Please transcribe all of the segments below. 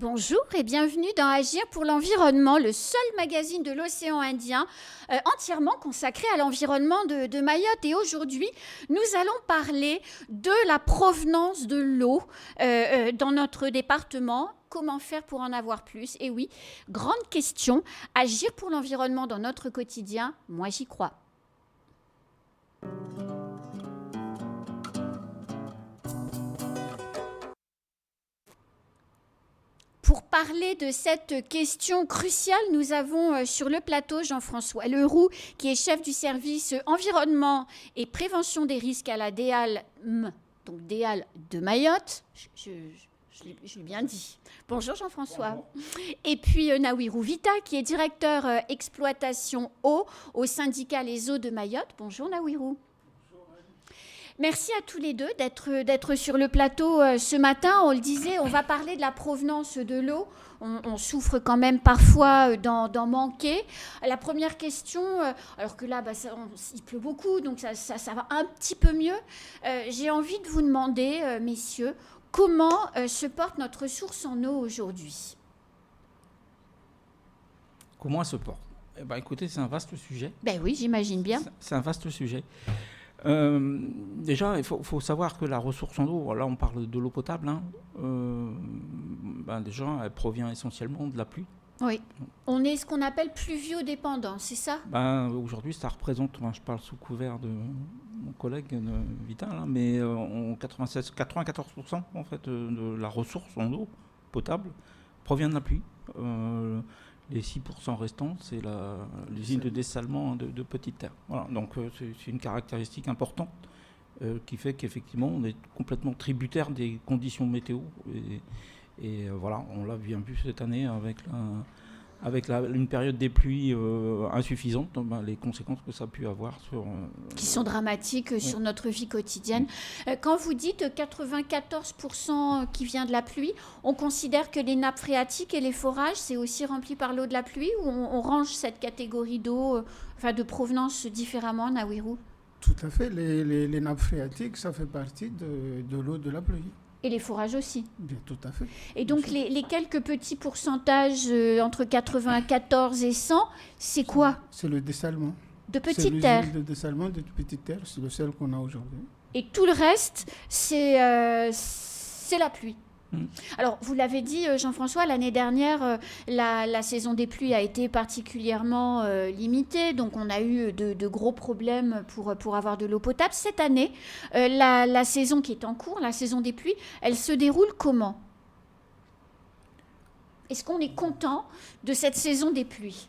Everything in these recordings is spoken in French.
Bonjour et bienvenue dans Agir pour l'environnement, le seul magazine de l'océan Indien entièrement consacré à l'environnement de Mayotte. Et aujourd'hui, nous allons parler de la provenance de l'eau dans notre département. Comment faire pour en avoir plus? Et oui, grande question, agir pour l'environnement dans notre quotidien, moi j'y crois. Pour parler de cette question cruciale, nous avons sur le plateau Jean-François Leroux, qui est chef du service environnement et prévention des risques à la DEAL, donc DEAL de Mayotte. Je l'ai bien dit. Bonjour Jean-François. Bonjour. Et puis Nawirou Vita, qui est directeur exploitation eau au syndicat Les Eaux de Mayotte. Bonjour Nawirou. Merci à tous les deux d'être sur le plateau ce matin. On le disait, on va parler de la provenance de l'eau. On souffre quand même parfois d'en manquer. La première question, alors que là, il pleut beaucoup, donc ça va un petit peu mieux. J'ai envie de vous demander, messieurs, comment se porte notre ressource en eau aujourd'hui? Comment elle se porte? Écoutez, c'est un vaste sujet. Ben oui, j'imagine bien. C'est un vaste sujet. Déjà, il faut savoir que la ressource en eau, là on parle de l'eau potable, déjà elle provient essentiellement de la pluie. Oui, on est ce qu'on appelle pluviodépendant, c'est ça? Aujourd'hui ça représente, je parle sous couvert de mon collègue Vita, mais 94% en fait, de la ressource en eau potable provient de la pluie. Les 6% restants, c'est l'usine de dessalement de Petite Terre. Voilà, donc c'est une caractéristique importante qui fait qu'effectivement on est complètement tributaire des conditions météo. Et voilà, on l'a bien vu cette année avec une période des pluies insuffisante, les conséquences que ça a pu avoir qui sont dramatiques sur notre vie quotidienne. Quand vous dites 94% qui vient de la pluie, on considère que les nappes phréatiques et les forages, c'est aussi rempli par l'eau de la pluie, ou on range cette catégorie d'eau, de provenance différemment, Nawirou? Tout à fait. Les nappes phréatiques, ça fait partie de l'eau de la pluie. Et les forages aussi. Bien, tout à fait. Et donc les quelques petits pourcentages entre 94 et 100, c'est quoi? C'est le dessalement. De Petite Terre. C'est le dessalement de Petite Terre, c'est le seul qu'on a aujourd'hui. Et tout le reste, c'est la pluie. Alors, vous l'avez dit, Jean-François, l'année dernière, la saison des pluies a été particulièrement limitée. Donc, on a eu de gros problèmes pour avoir de l'eau potable. Cette année, la saison qui est en cours, la saison des pluies, elle se déroule comment? Est-ce qu'on est content de cette saison des pluies?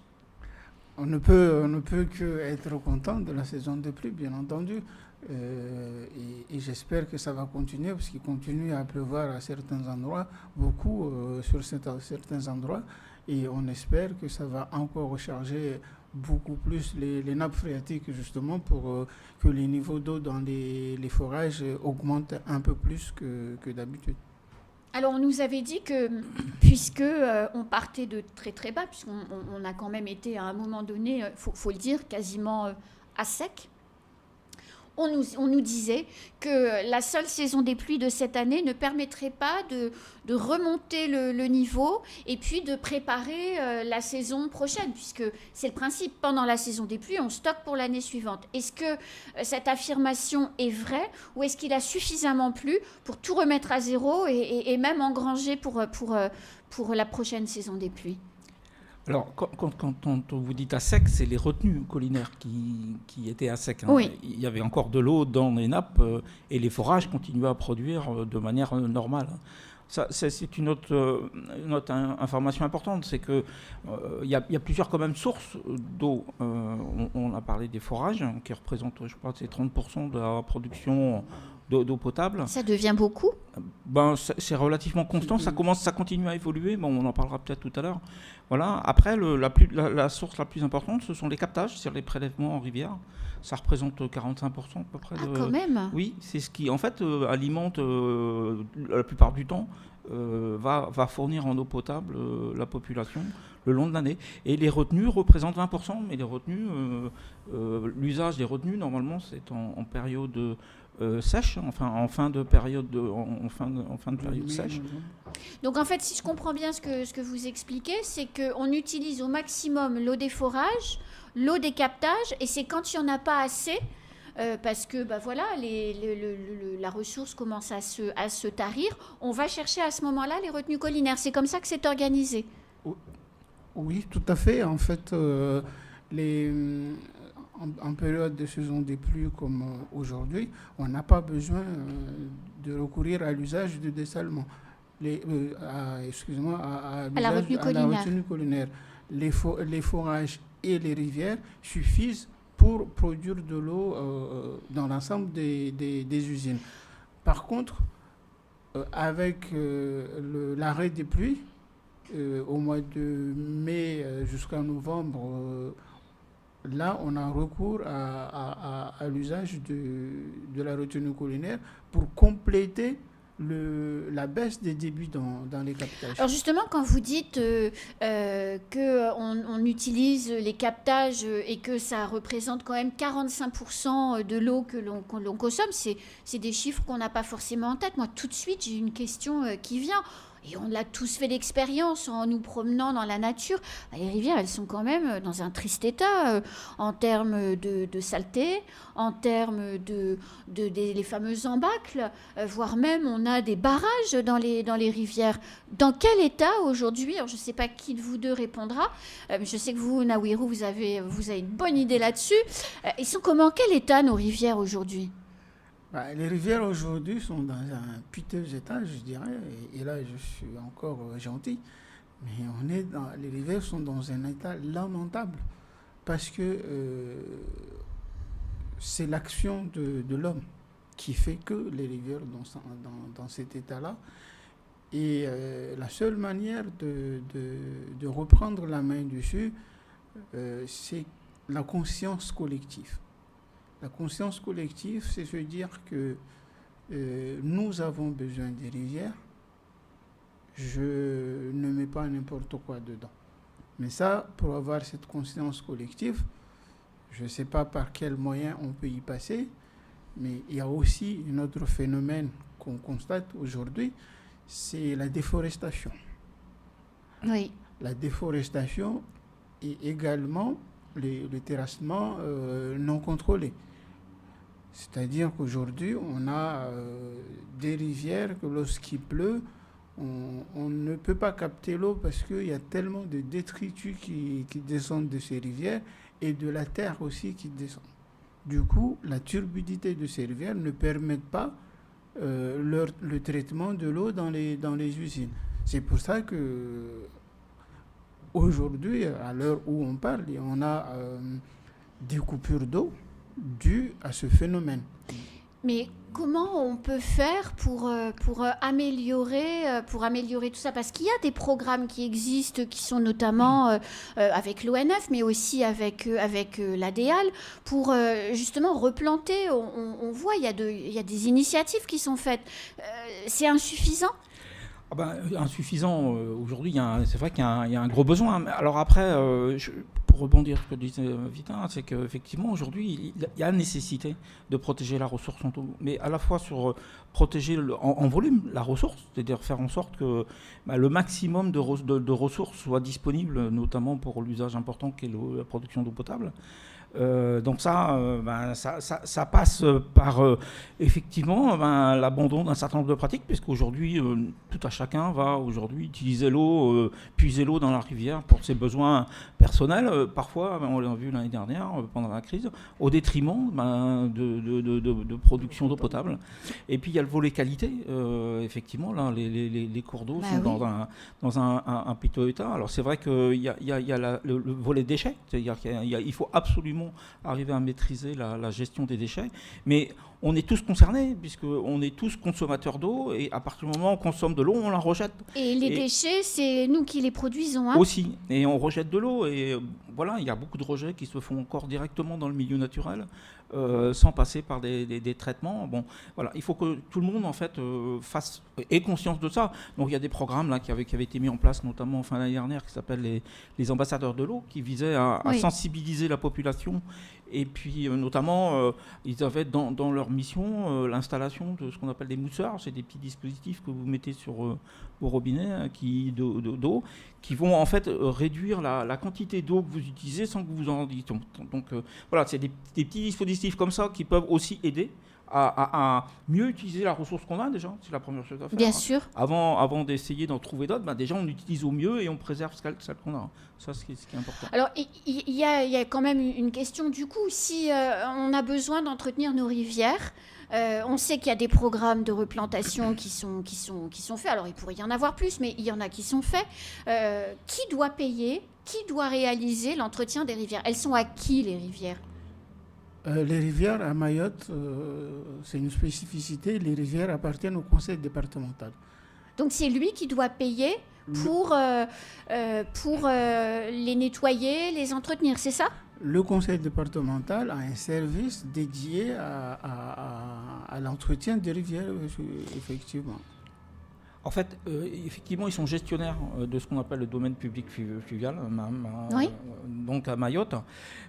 On ne peut qu'être content de la saison des pluies, bien entendu. Et j'espère que ça va continuer, parce qu'il continue à pleuvoir à certains endroits, beaucoup sur certains endroits, et on espère que ça va encore recharger beaucoup plus les nappes phréatiques, justement, pour que les niveaux d'eau dans les forages augmentent un peu plus que d'habitude. Alors, on nous avait dit que, puisque on partait de très très bas, puisqu'on a quand même été à un moment donné, faut le dire, quasiment à sec, on nous disait que la seule saison des pluies de cette année ne permettrait pas de remonter le niveau et puis de préparer la saison prochaine, puisque c'est le principe. Pendant la saison des pluies, on stocke pour l'année suivante. Est-ce que cette affirmation est vraie, ou est-ce qu'il a suffisamment plu pour tout remettre à zéro et même engranger pour la prochaine saison des pluies? Alors, quand vous dites à sec, c'est les retenues collinaires qui étaient à sec. Oui. Il y avait encore de l'eau dans les nappes et les forages continuaient à produire de manière normale. Ça, c'est une autre information importante, c'est qu'il y a plusieurs quand même sources d'eau. On a parlé des forages, qui représentent, je crois, c'est 30% de la production d'eau potable. Ça devient beaucoup? C'est relativement constant, ça continue à évoluer, on en parlera peut-être tout à l'heure. Voilà. Après, la source la plus importante, ce sont les captages, c'est-à-dire les prélèvements en rivière. Ça représente 45% à peu près. Quand même. Oui, c'est ce qui, en fait, alimente la plupart du temps, va fournir en eau potable la population le long de l'année. Et les retenues représentent 20%, mais les retenues, l'usage des retenues, normalement, c'est en période sèche, enfin en fin de période en fin de période sèche. Donc en fait, si je comprends bien ce que vous expliquez, c'est qu'on utilise au maximum l'eau des forages, l'eau des captages, et c'est quand il n'y en a pas assez, parce que voilà, la ressource commence à se tarir, on va chercher à ce moment-là les retenues collinaires. C'est comme ça que c'est organisé. Oui, tout à fait. En fait, en période de saison des pluies comme aujourd'hui, on n'a pas besoin de recourir à l'usage du dessalement. À la retenue collinaire. Les forages et les rivières suffisent pour produire de l'eau dans l'ensemble des usines. Par contre, avec l'arrêt des pluies, au mois de mai jusqu'à novembre, là, on a recours à l'usage de la retenue collinaire pour compléter la baisse des débits dans les captages. Alors justement, quand vous dites qu'on utilise les captages et que ça représente quand même 45% de l'eau que l'on consomme, c'est des chiffres qu'on n'a pas forcément en tête. Moi, tout de suite, j'ai une question qui vient. Et on l'a tous fait l'expérience en nous promenant dans la nature. Les rivières, elles sont quand même dans un triste état en termes de saleté, en termes des fameuses embâcles, voire même on a des barrages dans les rivières. Dans quel état aujourd'hui, alors je ne sais pas qui de vous deux répondra, mais je sais que vous, Naouirou, vous avez une bonne idée là-dessus. Ils sont comment? Quel état nos rivières aujourd'hui? Les rivières aujourd'hui sont dans un piteux état, je dirais, et là je suis encore gentil, mais les rivières sont dans un état lamentable parce que c'est l'action de l'homme qui fait que les rivières sont dans cet état-là. Et la seule manière de reprendre la main dessus, c'est la conscience collective. La conscience collective, c'est se dire que nous avons besoin des rivières. Je ne mets pas n'importe quoi dedans. Mais ça, pour avoir cette conscience collective, je ne sais pas par quels moyens on peut y passer, mais il y a aussi un autre phénomène qu'on constate aujourd'hui, c'est la déforestation. Oui. La déforestation et également le terrassement non contrôlé. C'est-à-dire qu'aujourd'hui, on a des rivières que lorsqu'il pleut, on ne peut pas capter l'eau parce qu'il y a tellement de détritus qui descendent de ces rivières et de la terre aussi qui descend. Du coup, la turbidité de ces rivières ne permet pas le traitement de l'eau dans les usines. C'est pour ça que aujourd'hui, à l'heure où on parle, on a des coupures d'eau dues à ce phénomène. Mais comment on peut faire pour améliorer tout ça? Parce qu'il y a des programmes qui existent, qui sont notamment avec l'ONF, mais aussi avec l'ADEAL, pour justement replanter. On voit, il y a des initiatives qui sont faites. C'est insuffisant? Insuffisant, aujourd'hui, c'est vrai qu'il y a un gros besoin. Alors après, pour rebondir sur ce que disait Vitin, c'est qu'effectivement, aujourd'hui, il y a nécessité de protéger la ressource en eau, mais à la fois sur protéger en volume la ressource, c'est-à-dire faire en sorte que le maximum de ressources soit disponible, notamment pour l'usage important qu'est la production d'eau potable. Donc ça passe par effectivement l'abandon d'un certain nombre de pratiques, puisqu'aujourd'hui tout à chacun va aujourd'hui utiliser l'eau, puiser l'eau dans la rivière pour ses besoins personnels, parfois on l'a vu l'année dernière pendant la crise, au détriment de production d'eau potable. Et puis il y a le volet qualité, effectivement là les cours d'eau sont dans un piteux état. Alors c'est vrai qu'il y a le volet déchets, c'est-à-dire qu'il faut absolument arriver à maîtriser la gestion des déchets, mais on est tous concernés, puisqu'on est tous consommateurs d'eau, et à partir du moment où on consomme de l'eau, on la rejette. Et les déchets, c'est nous qui les produisons. Aussi, et on rejette de l'eau, et voilà, il y a beaucoup de rejets qui se font encore directement dans le milieu naturel, sans passer par des traitements. Bon, voilà, il faut que tout le monde, en fait, ait conscience de ça. Donc il y a des programmes là, qui avaient été mis en place, notamment en fin d'année dernière, qui s'appellent les ambassadeurs de l'eau, qui visaient à sensibiliser la population Et puis notamment, ils avaient dans leur mission l'installation de ce qu'on appelle des mousseurs. C'est des petits dispositifs que vous mettez sur vos robinets d'eau, qui vont en fait réduire la quantité d'eau que vous utilisez sans que vous vous en rendiez compte. Donc voilà, c'est des petits dispositifs comme ça qui peuvent aussi aider à mieux utiliser la ressource qu'on a déjà. C'est la première chose à faire. Bien sûr. Avant d'essayer d'en trouver d'autres, déjà on utilise au mieux et on préserve celle qu'on a. Ça, c'est ce qui est important. Alors, il y a quand même une question du coup. Si on a besoin d'entretenir nos rivières, on sait qu'il y a des programmes de replantation qui sont faits. Alors, il pourrait y en avoir plus, mais il y en a qui sont faits. Qui doit payer? Qui doit réaliser l'entretien des rivières? Elles sont à qui, les rivières? Les rivières à Mayotte, c'est une spécificité. Les rivières appartiennent au conseil départemental. Donc, c'est lui qui doit payer pour les nettoyer, les entretenir, c'est ça? Le conseil départemental a un service dédié à l'entretien des rivières, effectivement. En fait, effectivement, ils sont gestionnaires de ce qu'on appelle le domaine public fluvial, Oui. donc à Mayotte.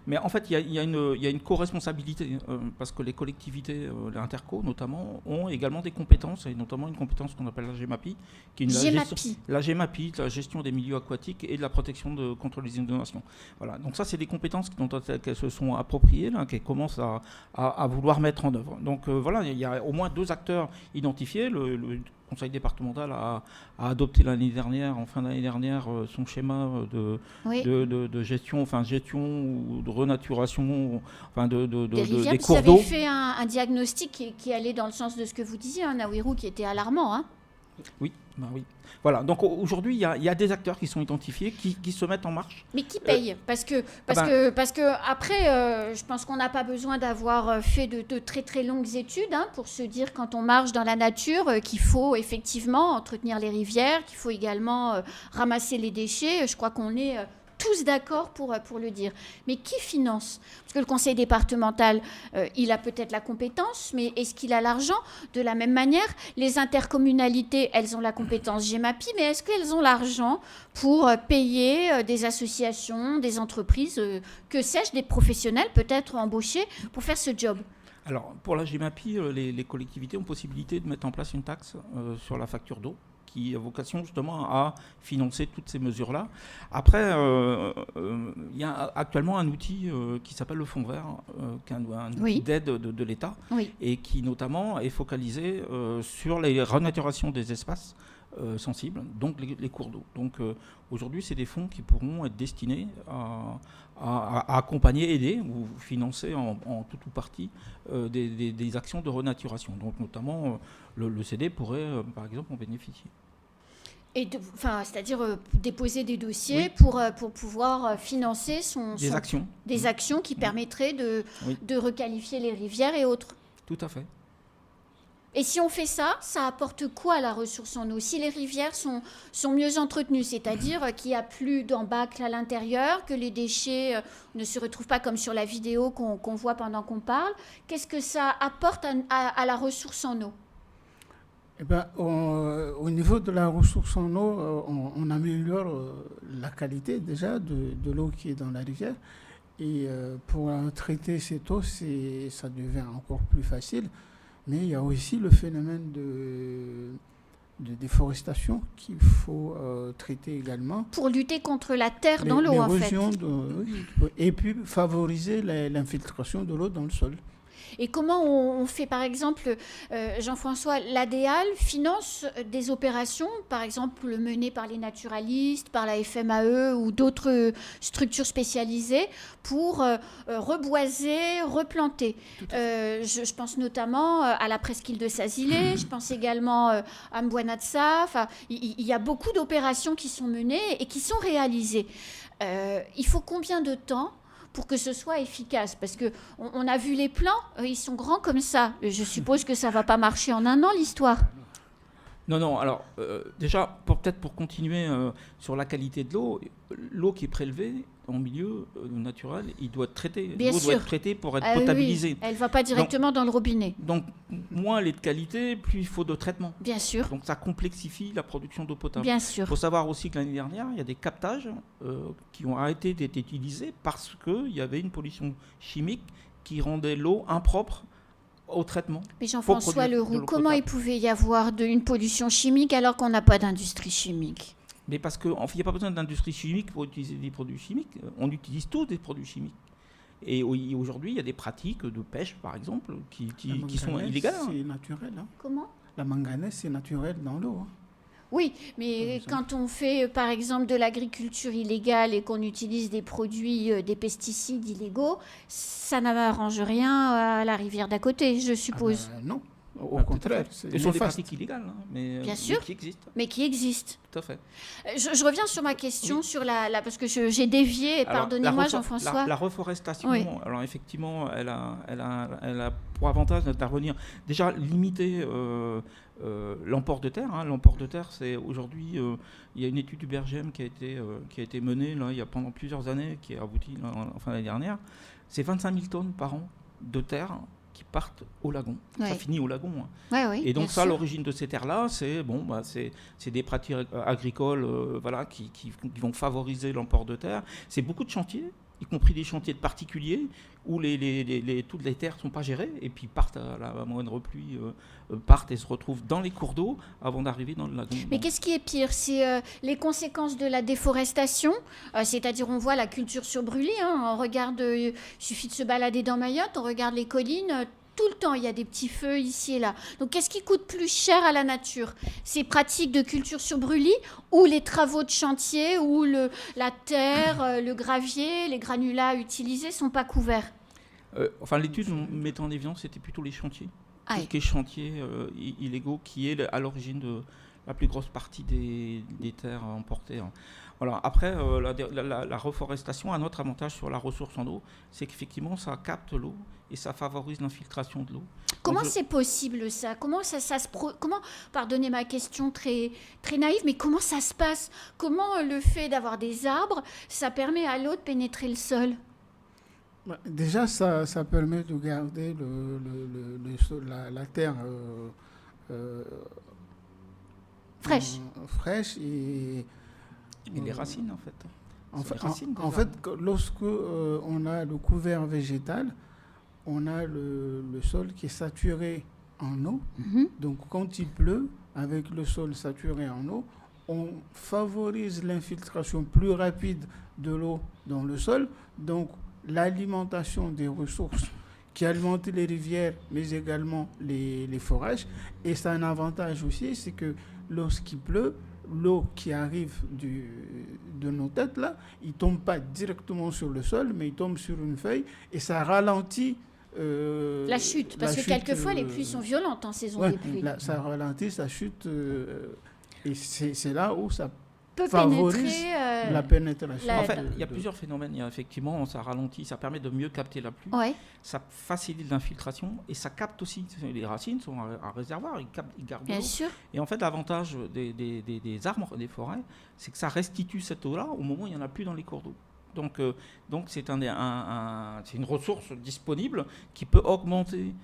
Mais en fait, il y a une co-responsabilité, parce que les collectivités, les interco notamment, ont également des compétences, et notamment une compétence qu'on appelle la GEMAPI, qui est la GEMAPI, la gestion des milieux aquatiques et de la protection contre les inondations. Voilà. Donc ça, c'est des compétences qu'elles se sont appropriées, là, qu'elles commencent à vouloir mettre en œuvre. Donc voilà, il y a au moins 2 acteurs identifiés. Le conseil départemental a adopté en fin d'année dernière, son schéma de gestion ou de renaturation des rivières. des cours d'eau. Vous avez fait un diagnostic qui allait dans le sens de ce que vous disiez, Nawirou, qui était alarmant. Hein. Oui. Voilà, donc aujourd'hui, il y a des acteurs qui sont identifiés, qui se mettent en marche. Mais qui paye? Parce que après, je pense qu'on n'a pas besoin d'avoir fait de très très longues études pour se dire, quand on marche dans la nature, qu'il faut effectivement entretenir les rivières, qu'il faut également ramasser les déchets. Je crois qu'on est tous d'accord pour le dire. Mais qui finance? Parce que le conseil départemental, il a peut-être la compétence, mais est-ce qu'il a l'argent? De la même manière, les intercommunalités, elles ont la compétence GEMAPI, mais est-ce qu'elles ont l'argent pour payer des associations, des entreprises, que sais-je, des professionnels peut-être embauchés pour faire ce job? Alors, pour la GEMAPI, les collectivités ont possibilité de mettre en place une taxe sur la facture d'eau, qui a vocation justement à financer toutes ces mesures-là. Après, il y a actuellement un outil qui s'appelle le Fonds vert, qui est un outil d'aide de l'État, et qui notamment est focalisé sur les renaturations des espaces sensibles, donc les cours d'eau. Donc aujourd'hui, c'est des fonds qui pourront être destinés à accompagner, aider ou financer en tout ou partie des actions de renaturation. Donc notamment, le CD pourrait, par exemple, en bénéficier. C'est-à-dire déposer des dossiers pour pouvoir financer des actions qui permettraient de requalifier les rivières et autres. Tout à fait. Et si on fait ça, ça apporte quoi à la ressource en eau? Si les rivières sont mieux entretenues, c'est-à-dire qu'il n'y a plus d'embâcles à l'intérieur, que les déchets ne se retrouvent pas comme sur la vidéo qu'on voit pendant qu'on parle, qu'est-ce que ça apporte à la ressource en eau? Au niveau de la ressource en eau, on améliore la qualité déjà de l'eau qui est dans la rivière. Et pour traiter cette eau, ça devient encore plus facile. Mais il y a aussi le phénomène de déforestation qu'il faut traiter également. Pour lutter contre la terre dans l'eau, en fait. Et puis favoriser l'infiltration de l'eau dans le sol. Et comment on fait, par exemple, Jean-François, l'ADEAL finance des opérations, par exemple menées par les naturalistes, par la FMAE ou d'autres structures spécialisées pour reboiser, replanter. Je pense notamment à la presqu'île de Sazilé, je pense également à Mbouanatsa. Il y a beaucoup d'opérations qui sont menées et qui sont réalisées. Il faut combien de temps pour que ce soit efficace? Parce qu'on a vu les plans, ils sont grands comme ça. Je suppose que ça ne va pas marcher en un an, l'histoire. Non. Alors, déjà, peut-être pour continuer sur la qualité de l'eau qui est prélevée, en milieu naturel, il doit être traité. Bien L'eau sûr. doit être traitée pour être Oui, potabilisée. elle ne va pas directement dans le robinet. Donc, moins elle est de qualité, plus il faut de traitement. Bien sûr. Donc, ça complexifie la production d'eau potable. Bien Il sûr. faut savoir aussi que l'année dernière, il y a des captages qui ont arrêté d'être utilisés parce qu'il y avait une pollution chimique qui rendait l'eau impropre au traitement. Mais Jean-François produire de Leroux, l'eau comment il potable. pouvait y avoir une pollution chimique alors qu'on n'a pas d'industrie chimique? Mais parce qu'il n'y a pas besoin d'industrie chimique pour utiliser des produits chimiques. On utilise tous des produits chimiques. Et aujourd'hui, il y a des pratiques de pêche, par exemple, qui sont illégales. C'est naturel. Hein. Comment? La manganèse, c'est naturel dans l'eau. Hein. Oui, mais quand on fait, par exemple, de l'agriculture illégale et qu'on utilise des produits, des pesticides illégaux, ça n'arrange rien à la rivière d'à côté, je suppose. Non, au Tout à contraire. fait. C'est Ce sont des néfaste. pratiques illégales, hein, mais Bien sûr. qui existent. Mais qui existent. Tout à fait. Je reviens sur ma question, sur parce que j'ai dévié, Alors, pardonnez-moi la Jean-François. La reforestation, Oui. alors effectivement, elle a pour avantage d'intervenir, déjà limiter l'emport de terre. Hein. L'emport de terre, c'est aujourd'hui, il y a une étude du BRGM qui a été menée là, il y a pendant plusieurs années, qui a abouti là, en fin d'année dernière. C'est 25 000 tonnes par an de terre qui partent au lagon. Ouais. Ça finit au lagon. Hein. Oui, Et donc bien ça, sûr. l'origine de ces terres-là, c'est des pratiques agricoles qui vont favoriser l'emport de terre. C'est beaucoup de chantiers, y compris des chantiers de particuliers, où toutes les terres ne sont pas gérées, et puis partent à la moindre pluie, partent et se retrouvent dans les cours d'eau avant d'arriver dans le lagon. Mais qu'est-ce qui est pire? C'est les conséquences de la déforestation, c'est-à-dire on voit la culture sur brûlis, hein, on regarde, il suffit de se balader dans Mayotte, on regarde les collines, tout le temps il y a des petits feux ici et là. Donc qu'est-ce qui coûte plus cher à la nature? Ces pratiques de culture sur brûlis ou les travaux de chantier où la terre, le gravier, les granulats utilisés ne sont pas couverts? L'étude mettant en évidence, c'était plutôt les chantiers. Ah, Tout ce qui est chantiers illégaux, qui est à l'origine de la plus grosse partie des terres emportées. Hein. Voilà. Après, la reforestation a un autre avantage sur la ressource en eau, c'est qu'effectivement, ça capte l'eau et ça favorise l'infiltration de l'eau. Comment c'est possible ça? Comment comment, pardonnez ma question très, très naïve, mais comment ça se passe? Comment le fait d'avoir des arbres, ça permet à l'eau de pénétrer le sol? Déjà, ça permet de garder la terre fraîche et les racines, en fait. En fait, lorsque on a le couvert végétal, on a le sol qui est saturé en eau. Mm-hmm. Donc, quand il pleut, avec le sol saturé en eau, on favorise l'infiltration plus rapide de l'eau dans le sol. Donc, l'alimentation des ressources qui alimentent les rivières, mais également les forages. Et ça a un avantage aussi, c'est que lorsqu'il pleut, l'eau qui arrive de nos têtes, là, il ne tombe pas directement sur le sol, mais il tombe sur une feuille et ça ralentit la chute, parce que quelquefois les pluies sont violentes en saison des pluies. Ça ralentit sa chute et c'est là où ça peut favorise pénétrer la pénétration. En fait, il y a plusieurs phénomènes. Il y a effectivement, ça ralentit, ça permet de mieux capter la pluie. Ouais. Ça facilite l'infiltration et ça capte aussi. Les racines sont un réservoir, ils gardent Bien l'eau. sûr. Et en fait, l'avantage des arbres, des forêts, c'est que ça restitue cette eau-là au moment où il n'y en a plus dans les cours d'eau. Donc c'est une ressource disponible qui peut augmenter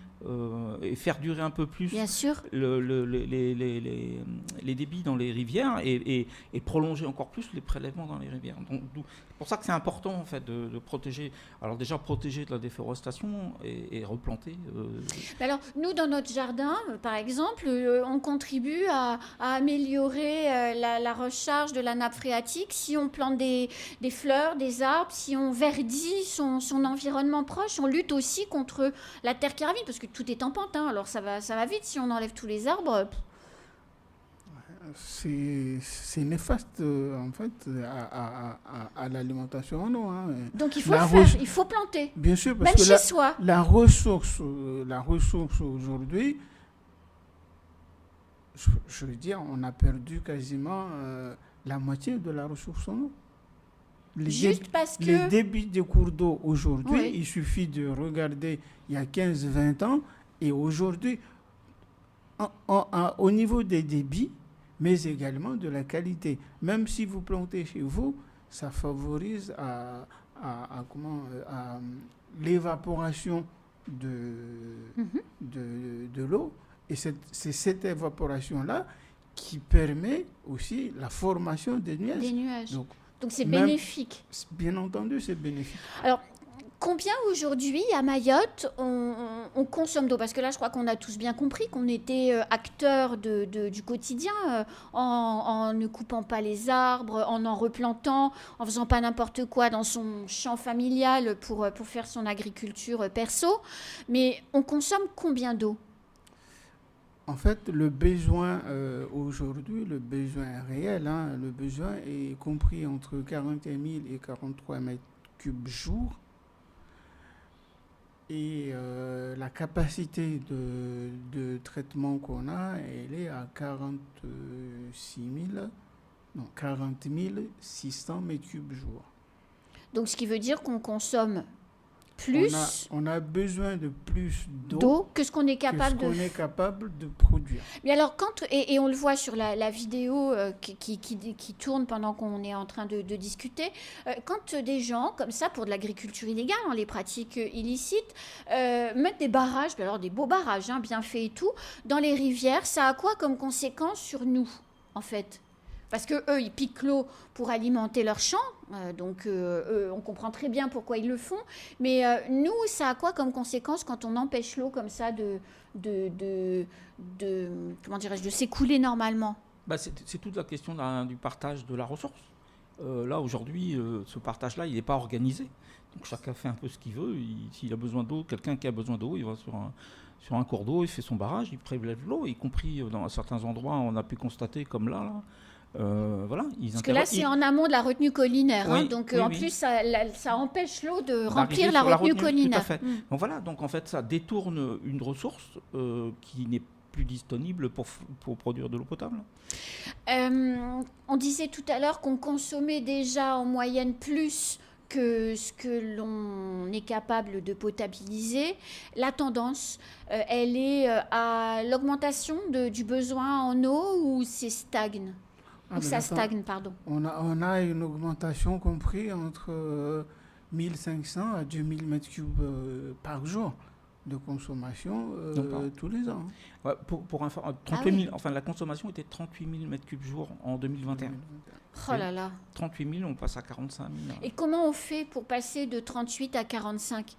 et faire durer un peu plus Bien sûr. les débits dans les rivières et prolonger encore plus les prélèvements dans les rivières. Donc c'est pour ça que c'est important en fait de protéger. Alors déjà protéger de la déforestation et replanter. Alors nous dans notre jardin, par exemple, on contribue à améliorer la recharge de la nappe phréatique si on plante des fleurs, des arbres, si on verdit son environnement proche, on lutte aussi contre la terre qui ravine parce que tout est en pente, hein, alors ça va vite si on enlève tous les arbres. C'est néfaste en fait à l'alimentation en eau. Hein. Donc il faut le faire, il faut planter. Bien sûr, parce même que chez soi. La ressource aujourd'hui, je veux dire, on a perdu quasiment la moitié de la ressource en eau. Parce que... Les débits des cours d'eau aujourd'hui, oui. Il suffit de regarder il y a 15-20 ans et aujourd'hui, au niveau des débits, mais également de la qualité. Même si vous plantez chez vous, ça favorise à l'évaporation de l'eau. Et c'est cette évaporation-là qui permet aussi la formation des nuages. Des nuages. Donc c'est bénéfique. Bien entendu, c'est bénéfique. Alors, combien aujourd'hui à Mayotte on consomme d'eau? Parce que là, je crois qu'on a tous bien compris qu'on était acteurs du quotidien en ne coupant pas les arbres, en replantant, en faisant pas n'importe quoi dans son champ familial pour faire son agriculture perso. Mais on consomme combien d'eau? En fait, le besoin aujourd'hui, le besoin réel, le besoin est compris entre 41 000 et 43 mètres cubes jour. Et la capacité de traitement qu'on a, elle est à 40 600 mètres cubes jour. Donc, ce qui veut dire qu'on consomme plus. On a besoin de plus d'eau que ce qu'on est capable de produire. Mais alors, et on le voit sur la vidéo qui tourne pendant qu'on est en train de discuter, quand des gens, comme ça, pour de l'agriculture illégale, les pratiques illicites, mettent des barrages, alors des beaux barrages, bien faits et tout, dans les rivières, ça a quoi comme conséquence sur nous, en fait ? Parce qu'eux, ils piquent l'eau pour alimenter leurs champs, donc on comprend très bien pourquoi ils le font. Mais nous, ça a quoi comme conséquence quand on empêche l'eau comme ça de s'écouler normalement ? C'est toute la question du partage de la ressource. Là, aujourd'hui, ce partage-là, il n'est pas organisé. Donc chacun fait un peu ce qu'il veut. S'il a besoin d'eau, quelqu'un qui a besoin d'eau, il va sur un cours d'eau, il fait son barrage, il prélève l'eau, y compris dans certains endroits, on a pu constater comme là. Voilà, parce que là, c'est en amont de la retenue collinaire. Oui, donc, oui, en plus, ça empêche l'eau de remplir la retenue collinaire. Tout à fait. Donc, voilà, donc en fait, ça détourne une ressource qui n'est plus disponible pour produire de l'eau potable. On disait tout à l'heure qu'on consommait déjà en moyenne plus que ce que l'on est capable de potabiliser. La tendance, elle est à l'augmentation du besoin en eau ou c'est stagne ? Ça stagne, pardon. On a une augmentation comprise entre 1500 à 2000 mètres cubes par jour de consommation tous les ans. Ouais, pour 38 000, enfin la consommation était 38 000 mètres cubes jour en 2021. Oh là là. 38 000, on passe à 45 000. Et comment on fait pour passer de 38 à 45 ?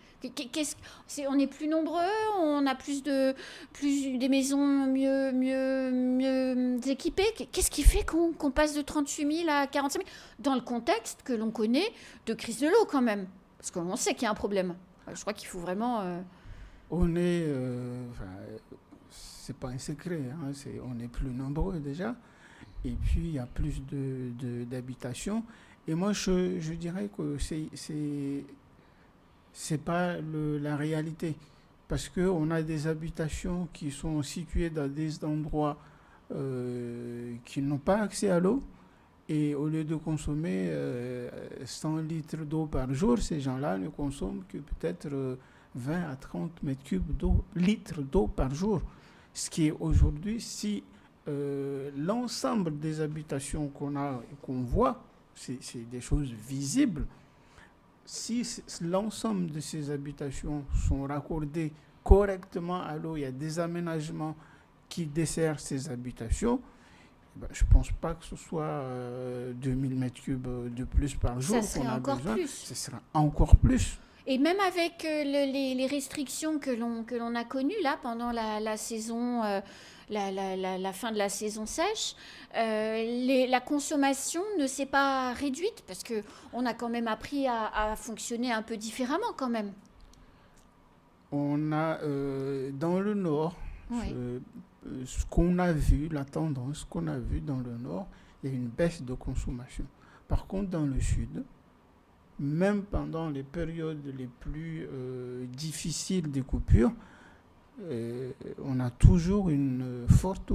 On est plus nombreux, on a plus des maisons mieux équipées. Qu'est-ce qui fait qu'on passe de 38 000 à 45 000 dans le contexte que l'on connaît de crise de l'eau quand même ? Parce qu'on sait qu'il y a un problème. Je crois qu'il faut vraiment... On est... c'est pas un secret, on est plus nombreux déjà. Et puis, il y a plus d'habitations. Et moi, je dirais que c'est pas la réalité. Parce qu'on a des habitations qui sont situées dans des endroits qui n'ont pas accès à l'eau. Et au lieu de consommer 100 litres d'eau par jour, ces gens-là ne consomment que peut-être 20 à 30 mètres cubes litres d'eau par jour. Ce qui est aujourd'hui, si l'ensemble des habitations qu'on voit, c'est des choses visibles. Si l'ensemble de ces habitations sont raccordées correctement à l'eau, il y a des aménagements qui desservent ces habitations, je ne pense pas que ce soit 2000 mètres cubes de plus par jour qu'on a besoin. Ce sera encore plus. Et même avec les restrictions que l'on a connues là pendant la saison, la fin de la saison sèche, la consommation ne s'est pas réduite parce qu'on a quand même appris à fonctionner un peu différemment quand même. On a dans le Nord, ce qu'on a vu, la tendance qu'on a vue dans le Nord, il y a une baisse de consommation. Par contre, dans le Sud, même pendant les périodes les plus difficiles des coupures, on a toujours une forte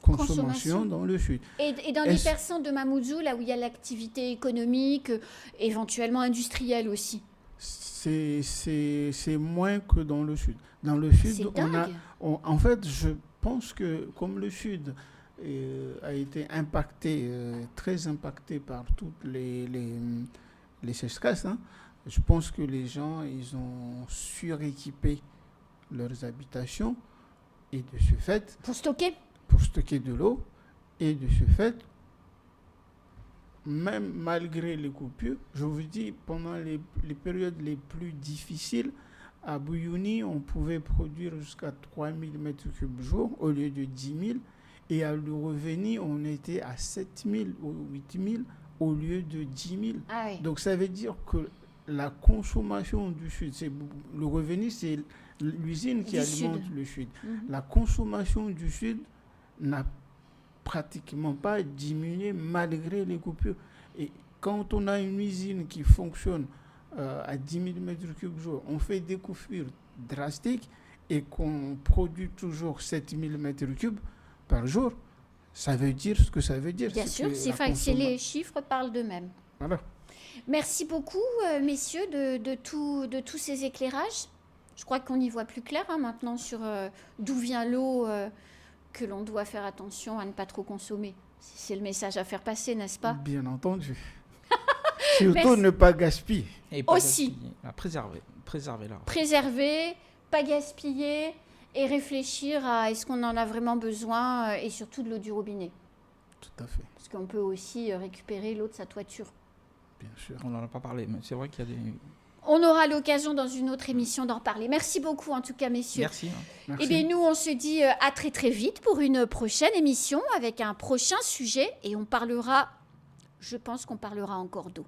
consommation dans le Sud. Et dans l'hypercentre de Mamoudzou, là où il y a l'activité économique, éventuellement industrielle aussi? C'est moins que dans le Sud. Dans le Sud, en fait, je pense que comme le Sud a été impacté, très impacté par toutes les sécheresses. Hein. Je pense que les gens, ils ont suréquipé leurs habitations et de ce fait... Pour stocker de l'eau. Et de ce fait, même malgré les coupures, je vous dis, pendant les périodes les plus difficiles, à Bouyouni, on pouvait produire jusqu'à 3000 m3 jour au lieu de 10 000. Et à l'Euroveni, on était à 7 000 ou 8 000 au lieu de 10 000. Ah oui. Donc ça veut dire que la consommation du Sud, l'Euroveni, c'est l'usine qui alimente le Sud. La consommation du Sud n'a pratiquement pas diminué malgré les coupures. Et quand on a une usine qui fonctionne à 10 000 m3 jour, on fait des coupures drastiques et qu'on produit toujours 7 000 m3 par jour, ça veut dire ce que ça veut dire. Bien sûr, c'est les chiffres parlent d'eux-mêmes. Voilà. Merci beaucoup, messieurs, de tous ces éclairages. Je crois qu'on y voit plus clair maintenant sur d'où vient l'eau, que l'on doit faire attention à ne pas trop consommer. C'est le message à faire passer, n'est-ce pas? Bien entendu. Surtout ne pas gaspiller. Et pas aussi. Gaspiller. Préserver là. Préserver, pas gaspiller et réfléchir à est-ce qu'on en a vraiment besoin et surtout de l'eau du robinet. Tout à fait. Parce qu'on peut aussi récupérer l'eau de sa toiture. Bien sûr. On n'en a pas parlé, mais c'est vrai qu'il y a des... On aura l'occasion dans une autre émission d'en reparler. Merci beaucoup en tout cas, messieurs. Merci. Merci. Eh bien, nous, on se dit à très très vite pour une prochaine émission avec un prochain sujet et on parlera, je pense qu'on parlera encore d'eau.